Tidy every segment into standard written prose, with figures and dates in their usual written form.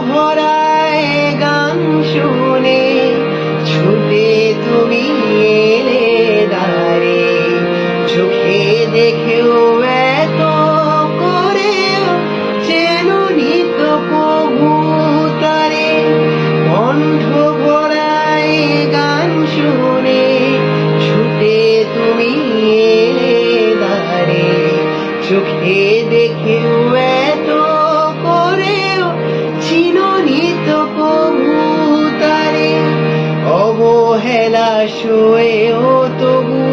ভরায় গান শুনে ছুটে তুমি এলে দ্বারে, চোখে দেখেও এত করে চেননি তো কবু তারে। কণ্ঠ ভরায় গান শুনে ছুটে তুমি এলে দ্বারে, চোখে দেখেও এত করেও চিননি তো কবু তারে। অবহেলা সয়েও তবু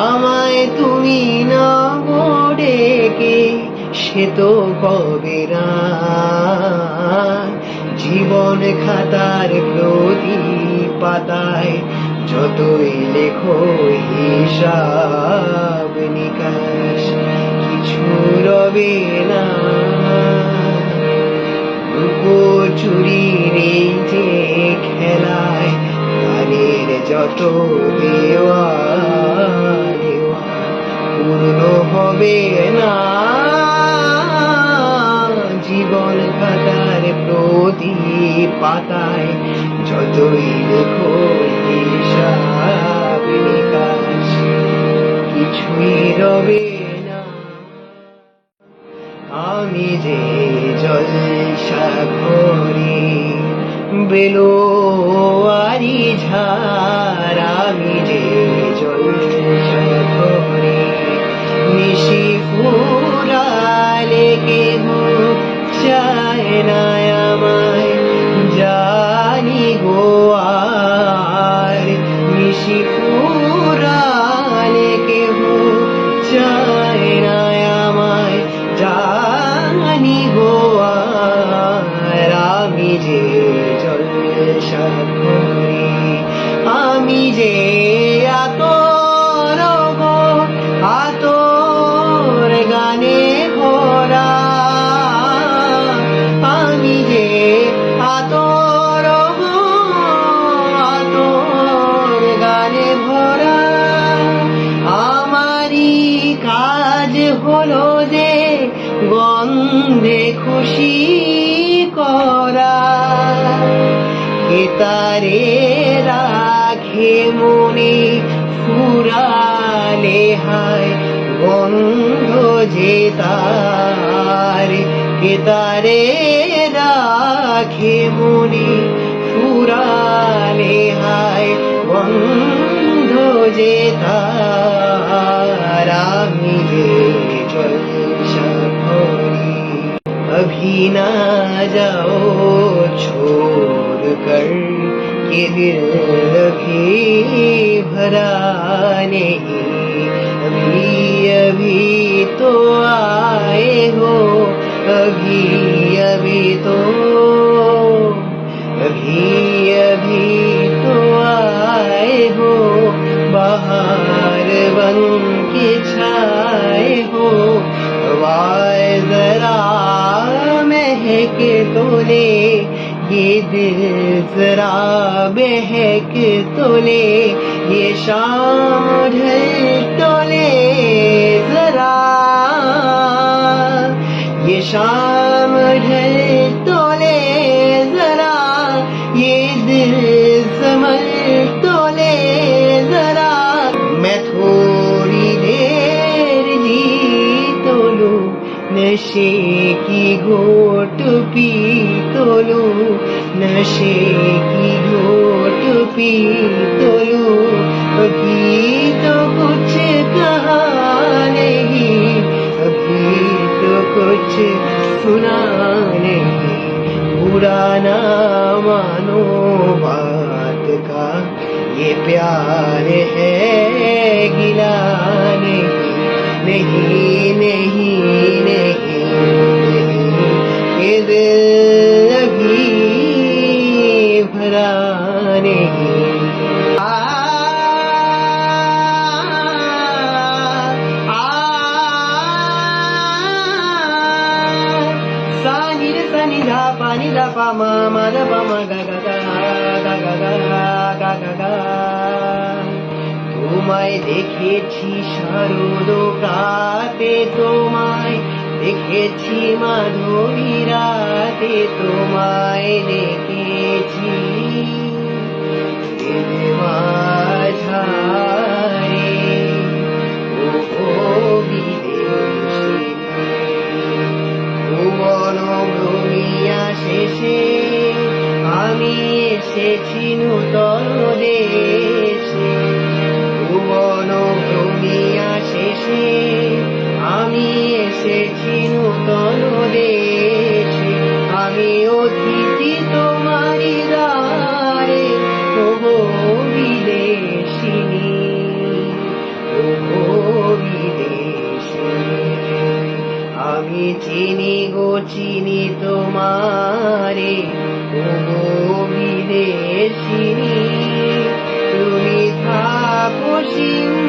আমায় তুমি না ডেকে, সে তো কবে না। জীবন খাতার প্রতি পাতায় যতই লেখো হিসাব নিকাশ, কিছু রবে না। লুকোচুরির এই যে খেলায় গানের যত দেওয়া দেওয়া পূর্ণ হবে না। জীবন খাতার প্রতি পাতায় যতই লেখো হিসাব নিকাশ, কিছুই রবে না। আমি যে জলসা করি বেলোয়ারি ঝাড়, আমি যে জলসা করি নিশি ফুরালে কেহ চায় না আমায়, জানি গো আর নিশি ফুরালে কেহ চায় না আমায়, জানি গো আর। আমি যে জলসা করি, আমি যে আতর গো আতর গানে ভরা, আমি যে আতর গো আতর গানে ভরা। আমারই কাজ হলো যে গন্ধে খুশি করা, কে তারে রাখে মনে ফুরালে হায় গন্ধ যে তার, কে তারে রাখে মনে ফুরালে হায় গন্ধ যে তার। আমি যে জলসা করি अभी ना जाओ छोड़ कर, ये दिल अभी भरा नहीं। अभी अभी तो आए हो, अभी अभी तो अभी अभी तो आए हो। बाहर बन के छाए हो, हवाए जरा महक तोले, ये दिल जरा बहक तोले, ये शाम ढल तोले जरा, ये शाम ढल तोले जरा, ये दिल समर तोले जरा। मैं थोड़ी देर जी तो लूं, नशे की घोट पी तो लूं, नशे की घोट पी तो लूं। अभी तो कुछ कहा नहीं, अभी तो कुछ सुना नहीं। बुरा ना मानो बात का, ये प्यार है गिला नहीं, नहीं नहीं नहीं नहीं, ये दिल अभी भरा नहीं। Ni da pa ma ma da pa ma ga ga ga ga ga ga ga ga ga। তোমায় দেখেছি শারদ প্রাতে, তোমায় দেখেছি মাধবী রাতে, হাতে তোমায় দেখেছি মাঝারে ও বিদেশী ভুবন ভ্রমিয়া শেষে আমি এসেছি নূতন দেশে ভুবন ভ্রমিয়া শেষে আমি এসেছি নূতন দেশে আমি অতিথি তোমারি দ্বারে ওগো বিদেশিনী ওগো বিদেশিনী আমি চিনি গো চিনি তোমারে ওগো বিদেশিনী তুমি থাকো সিংহ